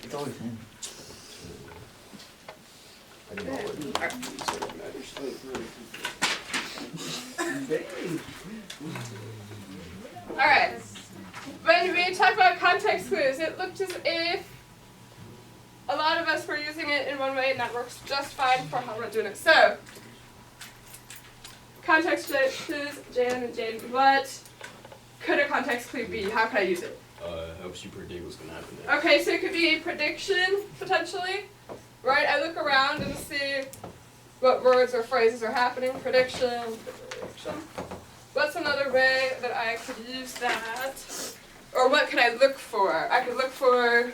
It's always him. I didn't know what Alright. When we talk about context clues, it looked as if a lot of us were using it in one way, and that works just fine for how we're doing it. So, context clues, Jan and Jane, what could a context clue be? How could I use it? Helps you predict what's going to happen next. Okay, so it could be a prediction, potentially. Right? I look around and see what words or phrases are happening. Prediction. What's another way that I could use that? Or what could I look for? I could look for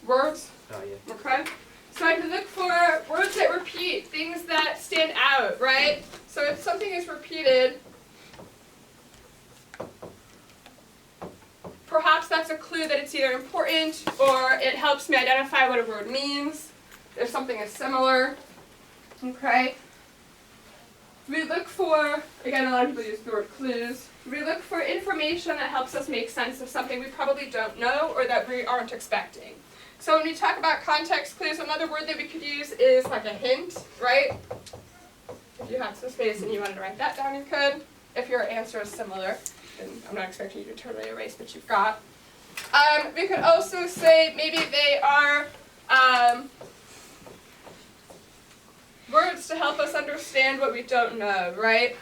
words. Oh, yeah. Okay? So I could look for words that repeat, things that stand out, right? So if something is repeated, perhaps that's a clue that it's either important or it helps me identify what a word means, if something is similar. Okay? We look for, again, a lot of people use the word clues. We look for information that helps us make sense of something we probably don't know or that we aren't expecting. So when we talk about context clues, another word that we could use is like a hint, right? If you have some space and you wanted to write that down, you could. If your answer is similar, then I'm not expecting you to totally erase what you've got. We could also say maybe they are words to help us understand what we don't know, right?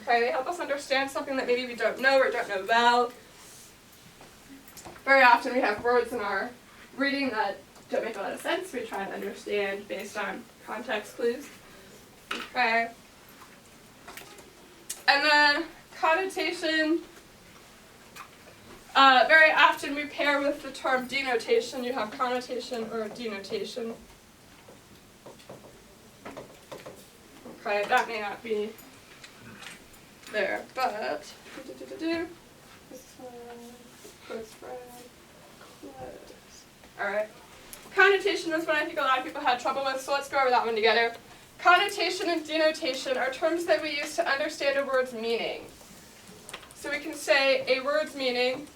Okay, they help us understand something that maybe we don't know or don't know well. Very often we have words in our reading that don't make a lot of sense. We try and understand based on context clues. Okay. And then connotation. Very often we pair with the term denotation. You have connotation or denotation. Okay, that may not be there, but alright. Connotation is what I think a lot of people had trouble with, so let's go over that one together. Connotation and denotation are terms that we use to understand a word's meaning. So we can say a word's meaning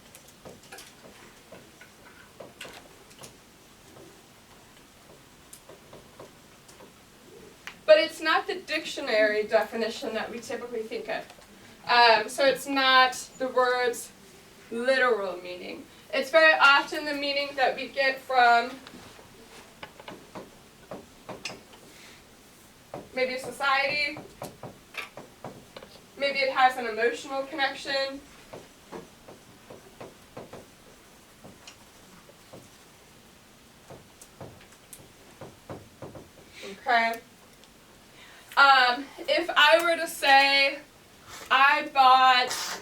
but it's not the dictionary definition that we typically think of. So it's not the word's literal meaning. It's very often the meaning that we get from maybe society. Maybe it has an emotional connection. Okay. If I were to say I bought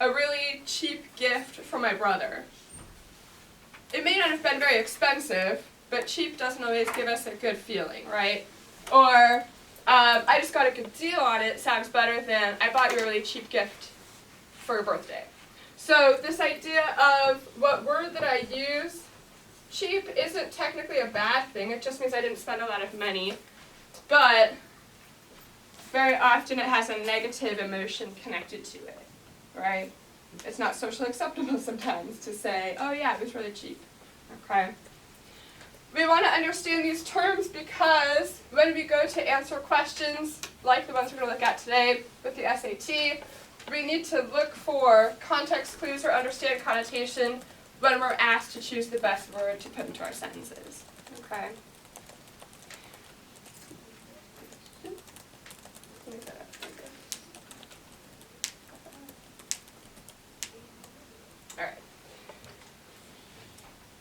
a really cheap gift for my brother, it may not have been very expensive, but cheap doesn't always give us a good feeling, right? Or I just got a good deal on it sounds better than I bought you a really cheap gift for your birthday. So this idea of what word that I use, cheap isn't technically a bad thing, it just means I didn't spend a lot of money. But very often it has a negative emotion connected to it, right? It's not socially acceptable sometimes to say, oh yeah, it was really cheap, okay? We want to understand these terms because when we go to answer questions, like the ones we're going to look at today with the SAT, we need to look for context clues or understand connotation when we're asked to choose the best word to put into our sentences, okay? Alright.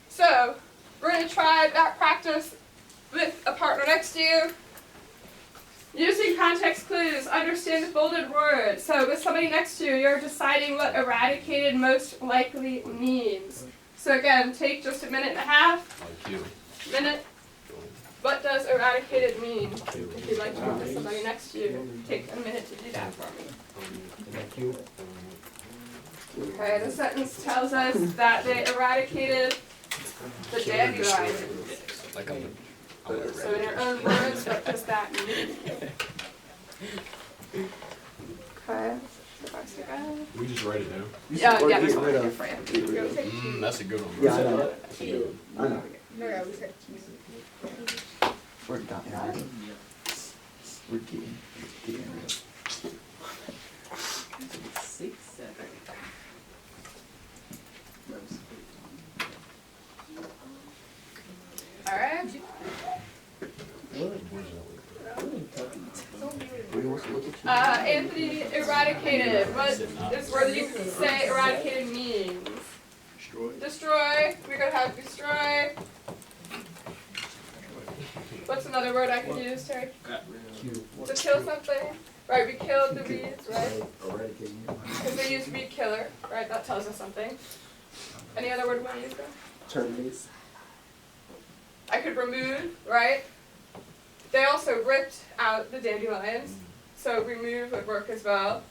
So, we're going to try that practice with a partner next to you. Using context clues, understand the bolded word. So with somebody next to you, you're deciding what eradicated most likely means. So again, take just a minute and a half. Minute. What does eradicated mean? If you'd like to work with somebody next to you, take a minute to do that for me. Okay, the sentence tells us that they eradicated the dandelions. Like So in your own words, what does that mean? Okay. We just write it down. Yeah, Or yeah, get there's one rid right of- for you. get rid of. That's a good one. Yeah, I know. That's a good one. I know. No, we said We're done. We're getting rid of. 6, 7. All right. Who wants to look at you? Anthony, eradicated. What is where you say eradicated means? Destroy. We're gonna have destroy. What's another word I could use, Terry? To kill something. Right, we killed the weeds, right? Because they use weed killer, right? That tells us something. Any other word we want to use though? Terminate. I could remove, right? They also ripped out the dandelions, so remove would work as well.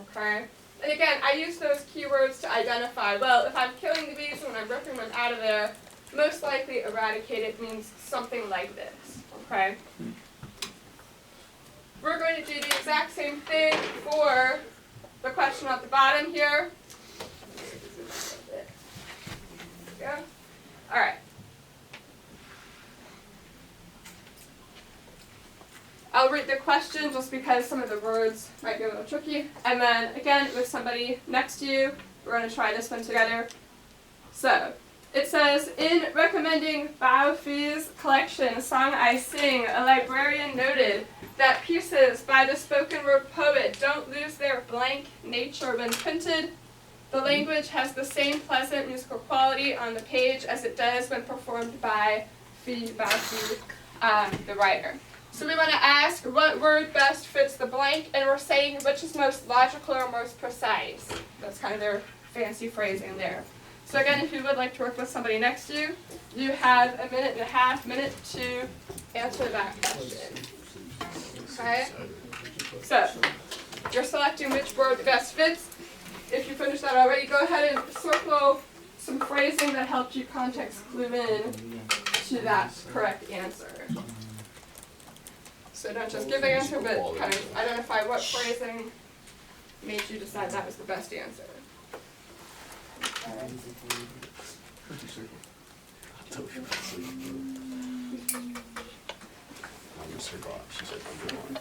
Okay. And again, I use those keywords to identify, well, if I'm killing the weeds and I'm ripping them out of there, most likely eradicate it means something like this, okay? We're going to do the exact same thing for the question at the bottom here. There we go. All right. I'll read the question just because some of the words might be a little tricky. And then again, with somebody next to you, we're going to try this one together. So, it says, in recommending Baofi's collection, Song I Sing, a librarian noted that pieces by the spoken word poet don't lose their blank nature when printed. The language has the same pleasant musical quality on the page as it does when performed by Baofi, the writer. So we want to ask what word best fits the blank, and we're saying which is most logical or most precise. That's kind of their fancy phrasing there. So again, if you would like to work with somebody next to you, you have a minute and a half to answer that question. Okay? So, you're selecting which word best fits. If you finished that already, go ahead and circle some phrasing that helped you context clue in to that correct answer. So don't just give the answer, but kind of identify what phrasing made you decide that was the best answer. Okay. I'm gonna circle off. She said number one.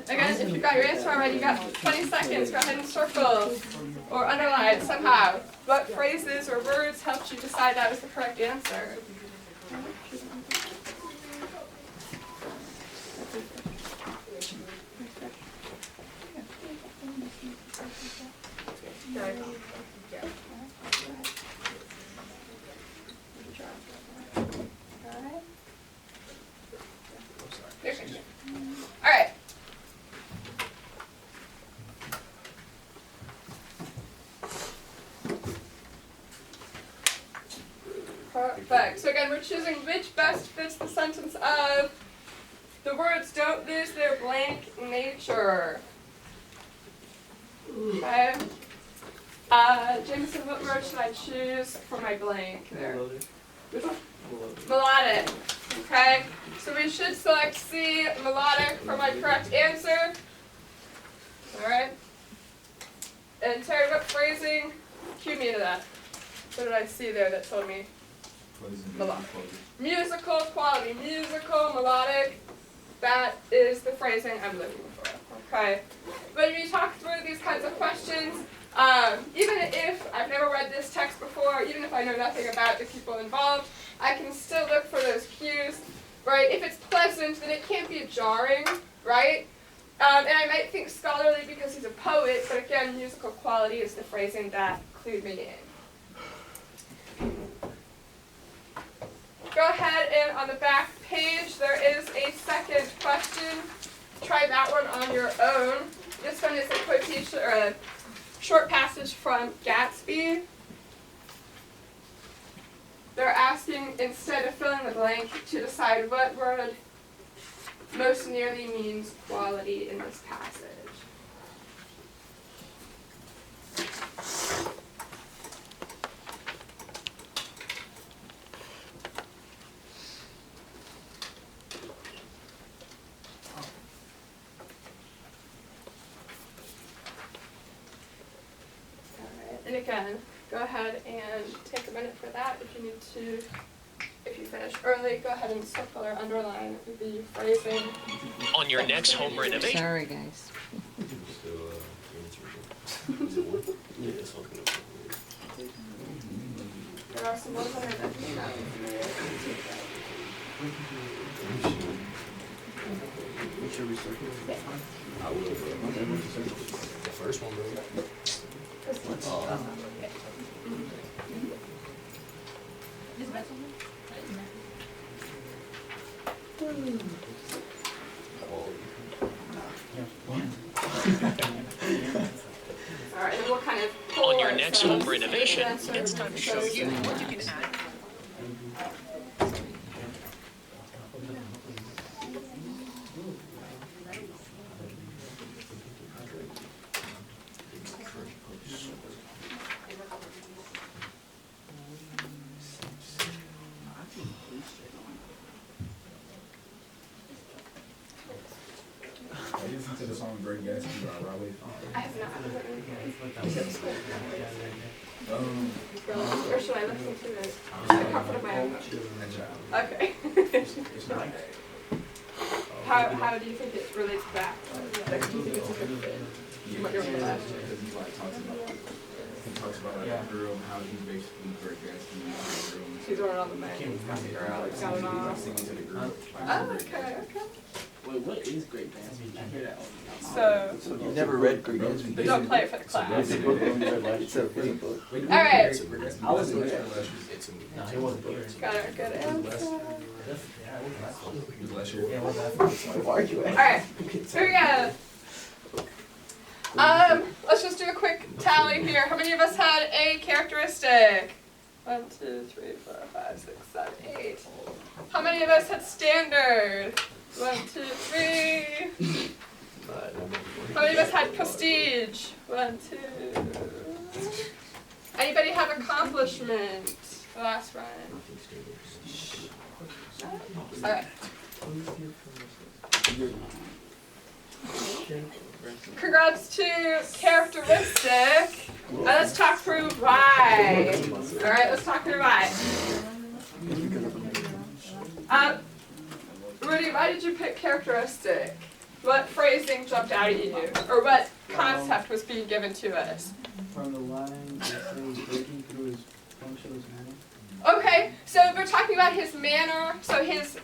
Again, if you got your answer already, you got 20 seconds. Go ahead and circle or underline somehow what phrases or words helped you decide that was the correct answer. All right. Perfect. So again, we're choosing which best fits the sentence of the words don't lose their blank nature. Okay. Jameson, what word should I choose for my blank there? Which one? Melodic. Okay. So we should select C, melodic, for my correct answer. All right. And Terry, what phrasing? Cue me to that. What did I see there that told me? Melodic. Musical quality. Musical, melodic. That is the phrasing I'm looking for. Okay. When we talk through these kinds of questions, even if I've never read this text before, even if I know nothing about the people involved, I can still look for those cues, right? If it's pleasant, then it can't be jarring, right? And I might think scholarly because he's a poet, but again, musical quality is the phrasing that clued me in. Go ahead and on the back page, there is a second question. Try that one on your own. This one is a quotation or a short passage from Gatsby. They're asking, instead of filling the blank, to decide what word most nearly means quality in this passage. again, go ahead and take a minute for that. If you need to, if you finish early, go ahead and circle or underline the phrasing. On your next home renovation. Sorry, guys. There are some ones on there that may not be familiar. What should we circle? I will. Okay, what's the circle? The first one, bro. Alright, then we'll kind of pull On your next home ourselves renovation, into the it's time to show you what you can add. I listened to the song Great Gatsby by Raleigh. I have not. Um, Or should I listen to it? The comfort of my own home. Okay. it's not. How do you think it relates back? Like, do you think it's a good fit? What you're Because last he talks about like a girl and how he's basically Great Gatsby and a girl. She's running on the man. He's got the girl. He's got it off. Singing to the girl. Oh, okay, okay. Wait, what is Great Gatsby? I hear that all the time. So, You've never read Great Gatsby? don't play it for the class. It's a book. It's a book. Alright. I wasn't there. It's a movie. No, he wasn't there. Got a good answer. It was last year. Why are you at? Alright, here we go. Let's just do a quick tally here. How many of us had a characteristic? 1, 2, 3, 4, 5, 6, 7, 8. How many of us had standard? 1, 2, 3. How many of us had prestige? 1, 2. Anybody have accomplishment? The last one. Alright. Congrats to characteristic. Let's talk through why. Alright, let's talk through why. Rudy, why did you pick characteristic? What phrasing jumped out at you? Or what concept was being given to us? From the line, it says breaking through his functional manner. Okay, so we're talking about his manner, so his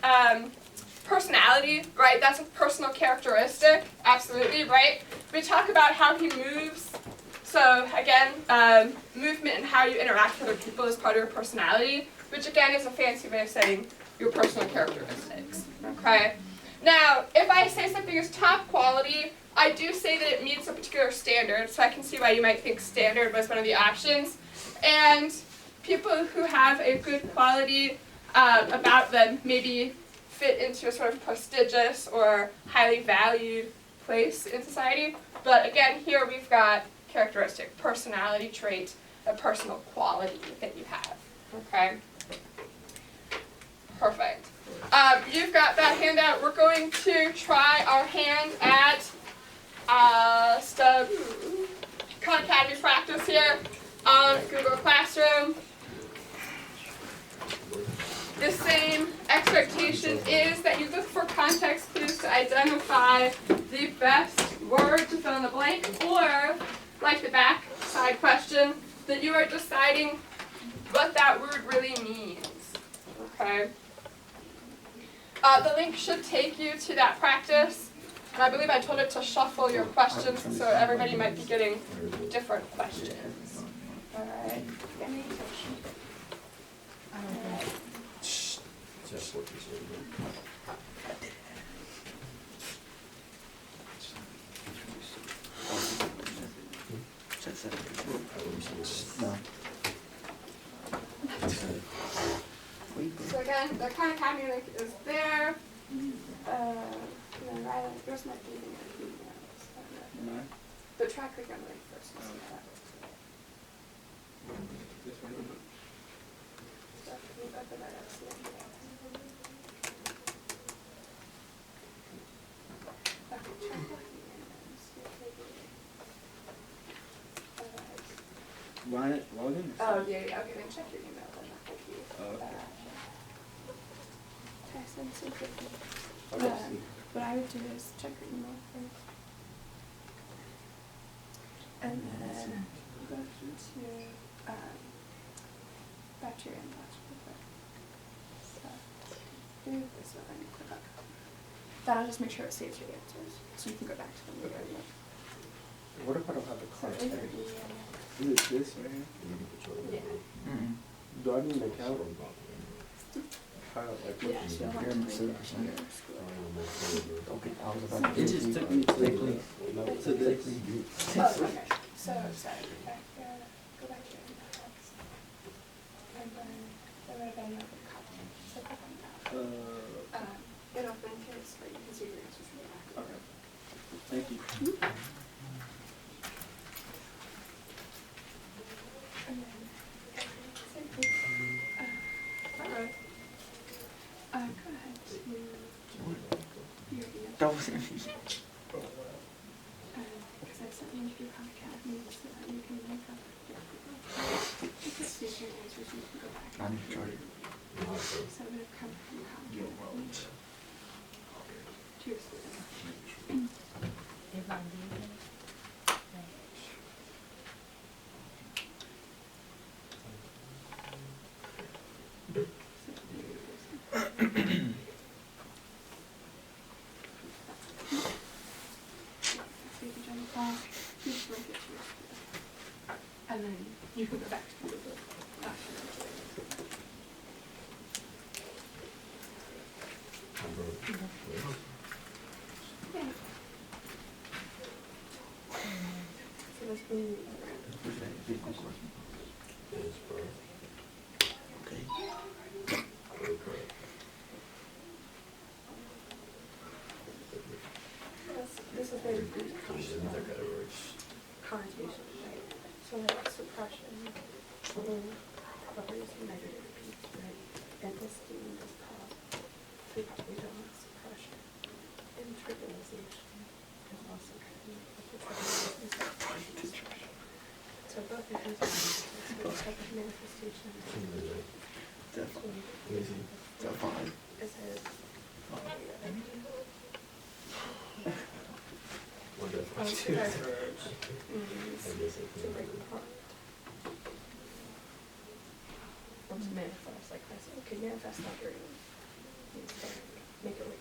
personality, right? That's a personal characteristic, absolutely, right? We talk about how he moves. So again, movement and how you interact with other people is part of your personality, which again is a fancy way of saying your personal characteristics, okay? Now, if I say something is top quality, I do say that it meets a particular standard, so I can see why you might think standard was one of the options. And people who have a good quality about them maybe fit into a sort of prestigious or highly valued place in society. But again, here we've got characteristic, personality trait, a personal quality that you have, okay? Perfect. You've got that handout. We're going to try our hand at Khan Academy practice here on Google Classroom. The same expectation is that you look for context clues to identify the best word to fill in the blank, or, like the back side question, that you are deciding what that word really means, okay? The link should take you to that practice, and I believe I told it to shuffle your questions, so everybody might be getting different questions. All right. That's what you said. No. So again, the Khan Academy link is there. And then Rylan, yours might be in your emails. But try clicking on the link first. And see how that works. So can you open that up so that you can- Okay, try clicking in and see if they do it. Otherwise, login? Oh, yeah, okay, then check your email then, that would be. Oh, okay. Okay, send some cookies. I'll just see. What I would do is check your email first. And then go to, back to your inbox real quick. So, do this one and click on copy. That'll just make sure it saves your answers, so you can go back to them later. What if I don't have the So card? in your Is email. it this right here? Yeah. Do I need an account? How, like, Yeah, so you'll have to link it to your school. Okay, I was about to. It just took me to this. Oh, okay. So, sorry, go back to your inbox. And then there would have been another copy. So click on that. It authenticates where you can see your answers from the back. Okay. Thank you. And then, same thing. Alright. Go ahead to your email. That wasn't me. Because I sent you to Khan Academy so that you can make up you can see your answers and you can go back. I'm sorry. So I'm going to come from Khan Academy to your student. So you can join the class, you just link it to your school. And then you can go back to the group after graduating. Yeah. So that's really this is very brief connotation, right? So like suppression, properties of negative peaks, right? And esteem is called through propagation, suppression, internalization is also kind of so both in terms of type of manifestation is it to diverge means to break apart. Or to manifest, like I said, okay, manifest that dream. Means to make it real.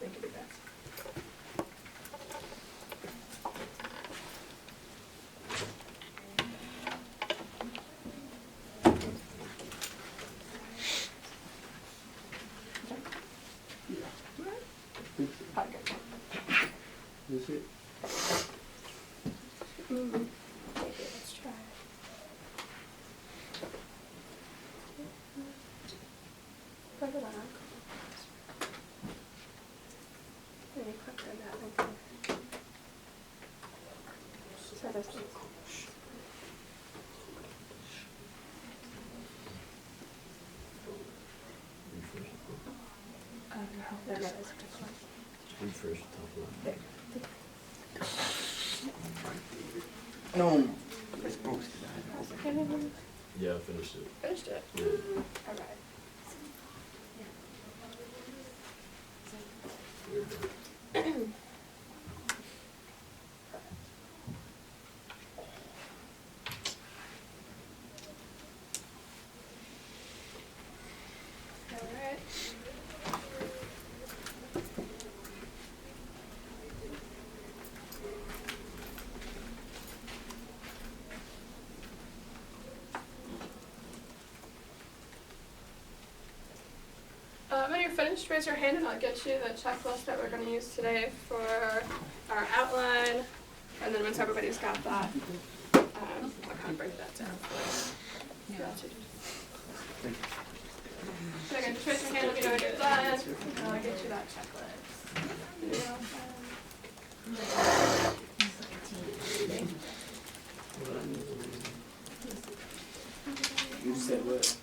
Make it your best. Is it? Maybe let's try. Put it on. Maybe quicker that one. So this one. There it is. Refresh the top left. No. Yeah, I finished it. Finished it. Yeah. Alright. Alright. When you're finished, raise your hand and I'll get you the checklist that we're going to use today for our outline. And then once everybody's got that, I'll kind of break that down for you. Yeah. So again, just raise your hand, let me know when you're done, and I'll get you that checklist. You said what?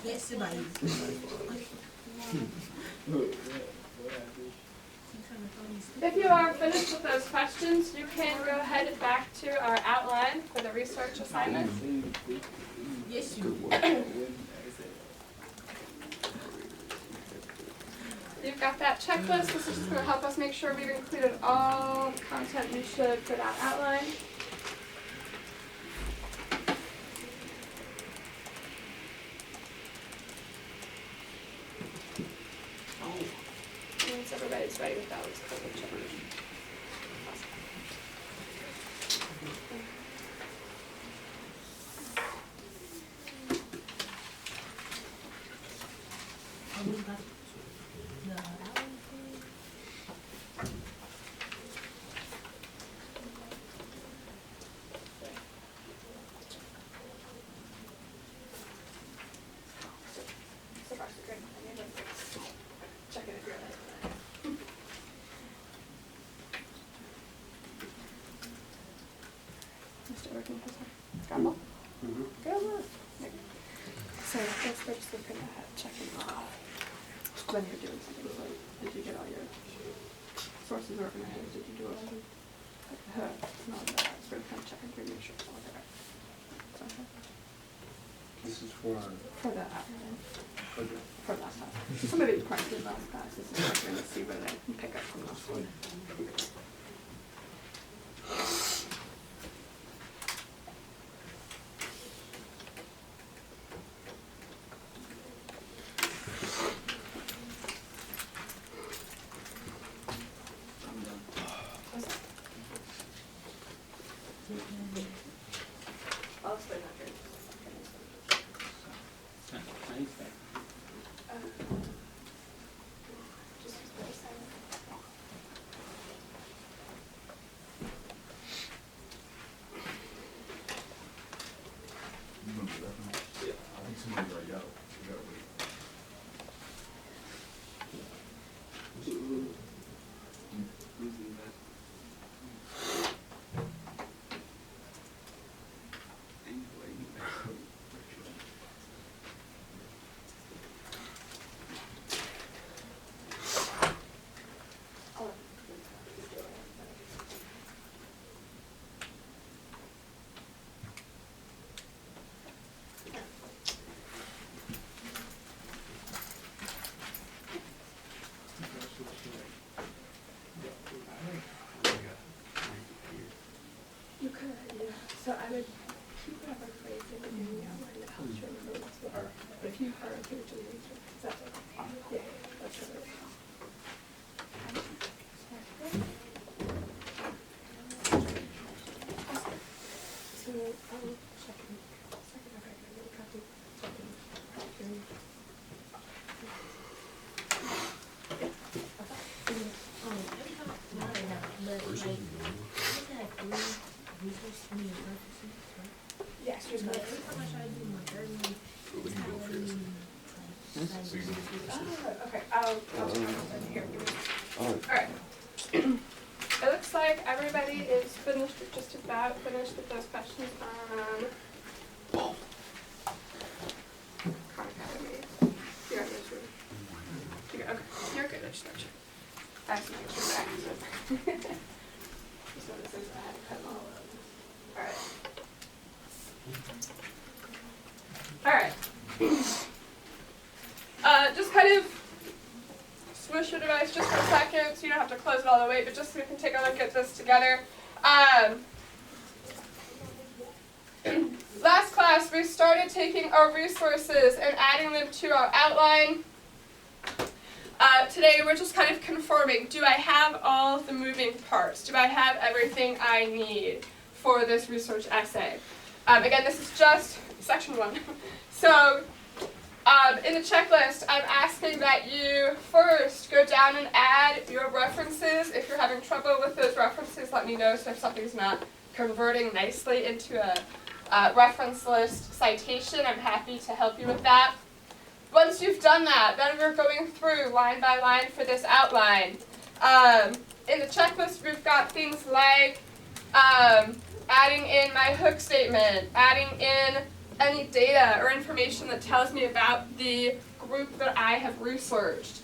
Yes, bye. What happened? If you are finished with those questions, you can go ahead back to our outline for the research assignment. Yes, you You've got that checklist. This is just going to help us make sure we've included all the content we should for that outline. Once everybody's ready with that, let's go to check. So far, so good. I need to check it if you're ready. Mr. Working got them all? Good. So let's just look at checking off when you're doing something. So did you get all your sources organized? Did you do all the no, sort of kind of checking through, make sure it's all there. So, This is for for the outline. For last class. Some of it parts of last class. This is what you're going to see where they can pick up from last one. I'll explain that during just use the assignment. I think somebody's already got it. We gotta wait. You could, yeah. So I would keep whatever phrase in the outline that helps you remember what's what. But if you are okay with doing research, is that okay? Yeah, that's good. So I'll check in a second. Okay, I'm going to copy something. Yes, you're good. Oh, okay. I'll check it here. Alright. It looks like everybody is finished, or just about finished with those questions on Khan Academy. You're in this room. You're good. Okay. You're good. I just got you. I have to make sure that I can just notice I had to cut them all out. Alright. Just kind of swoosh your device just for a second, so you don't have to close it all the way, but just so we can take a look at this together. Last class, we started taking our resources and adding them to our outline. Today, we're just kind of confirming, do I have all the moving parts? Do I have everything I need for this research essay? Again, this is just section 1. So, in the checklist, I'm asking that you first go down and add your references. If you're having trouble with those references, let me know. So if something's not converting nicely into a reference list citation, I'm happy to help you with that. Once you've done that, then we're going through line by line for this outline. In the checklist, we've got things like adding in my hook statement, adding in any data or information that tells me about the group that I have researched.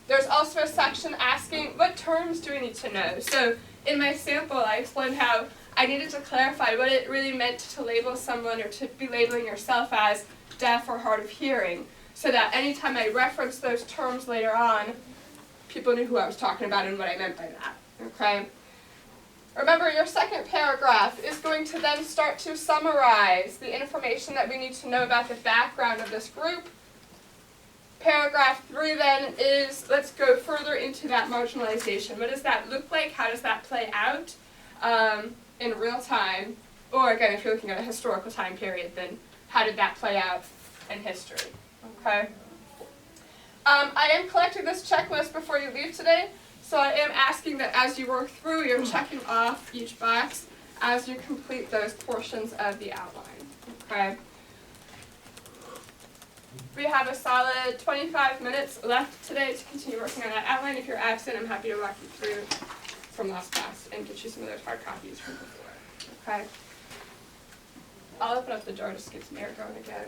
There's also a section asking, what terms do we need to know? So in my sample, I explained how I needed to clarify what it really meant to label someone or to be labeling yourself as deaf or hard of hearing, so that anytime I referenced those terms later on, people knew who I was talking about and what I meant by that, okay? Remember, your second paragraph is going to then start to summarize the information that we need to know about the background of this group. Paragraph 3 then is, let's go further into that marginalization. What does that look like? How does that play out in real time? Or again, if you're looking at a historical time period, then how did that play out in history? Okay. I am collecting this checklist before you leave today, so I am asking that as you work through, you're checking off each box as you complete those portions of the outline. Okay. We have a solid 25 minutes left today to continue working on that outline. If you're absent, I'm happy to walk you through from last class and get you some of those hard copies from before. Okay. I'll open up the door just to get some air going again.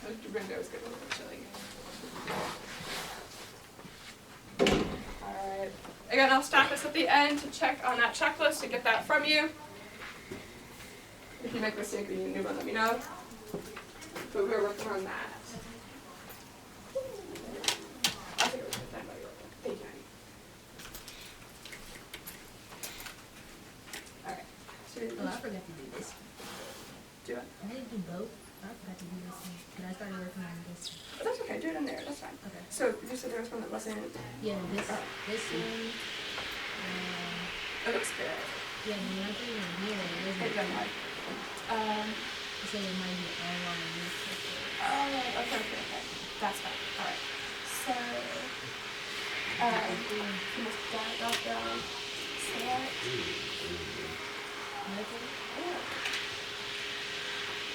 The window's getting a little chilly. Alright. Again, I'll stop us at the end to check on that checklist to get that from you. If you make a mistake or you need a new one, let me know. But we're working on that. I'll take a look at that while you're working. Thank you, honey. Alright. Oh, I forgot to do this. Do it. I didn't do both. I forgot to do this one. And I started working on this. Oh, that's okay, do it in there, that's fine. Okay. So you said there was one that wasn't. Yeah, this one. It looks good. Yeah, and when I put it in here, it It wasn't. doesn't like. It said it might be online newspaper. Oh, okay. That's fine. Alright. So, you must drop down. Select. Nothing? Oh,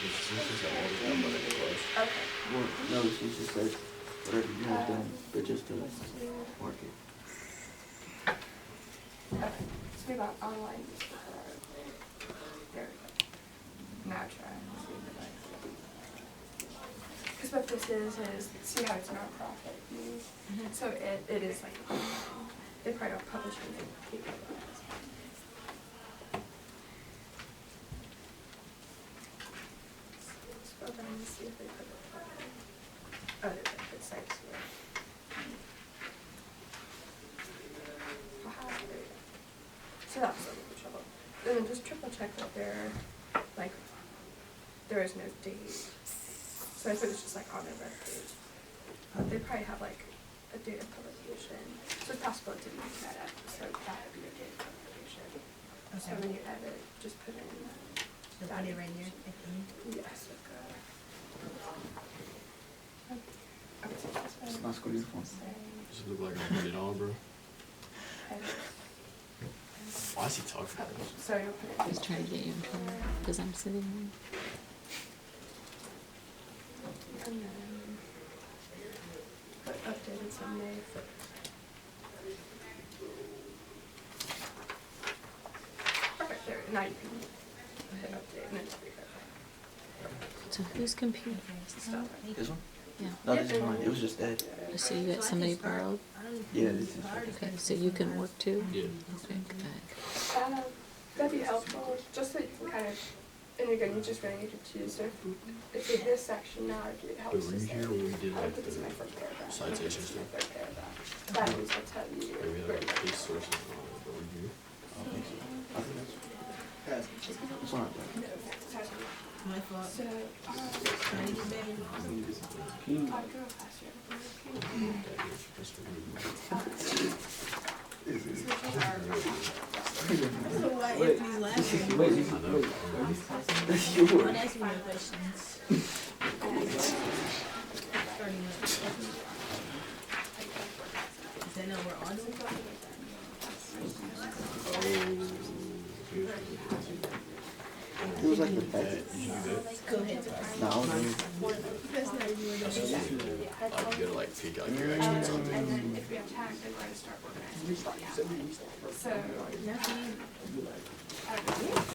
This is all the time, but it was. okay. Well, no, she just said whatever you have done, but just to mark it. Okay. So we got online newspaper. There we go. Now try. Because what this is see how it's nonprofit news. So it is like they probably don't publish anything paper. Scroll down and see if they put it. Oh, they put sites here. Aha, there we go. So that's a little trouble. And then just triple check that there is no date. So I think it's just like on their web page. They probably have like a date of publication. So it's possible it didn't make that up. So that would be a date of publication. So when you edit, just put in So put it right here at the end. yes. Okay, so that's It's not school uniform. Does it look like I put it on, bro? Why is he talking? So you'll put it I was trying to get you in trouble because I'm sitting here. and then put updated some May 1st. Perfect, there, now you can hit update and then just So whose computer is that? stop it. This one? Yeah. No, this is mine. It was just that. So you got somebody borrowed? Yeah, this is. Okay, so you can work too? Yeah. Okay, good. That'd be helpful, just so you can kind of, and again, you just really need to choose if in this section now, it But helps were to you say. here when we did I like put this in my the first paragraph. citation This is my stuff? third paragraph. That means I'll tell you Maybe where had to like go. case sources and all that, but were you? I think so. I think that's. It's on My fault. So, Can I get better? Can you? I grew up last year. That's for you. So why Anthony's laughing? Wait, I know. that's yours. Don't ask me no questions. Starting up. Is that not we're on? It was like the package. Go ahead. No, I was doing. That's not even what Like, you gotta like peek out your actions on And there. then if we have time, then we're going to start organizing. So, nothing. I don't know.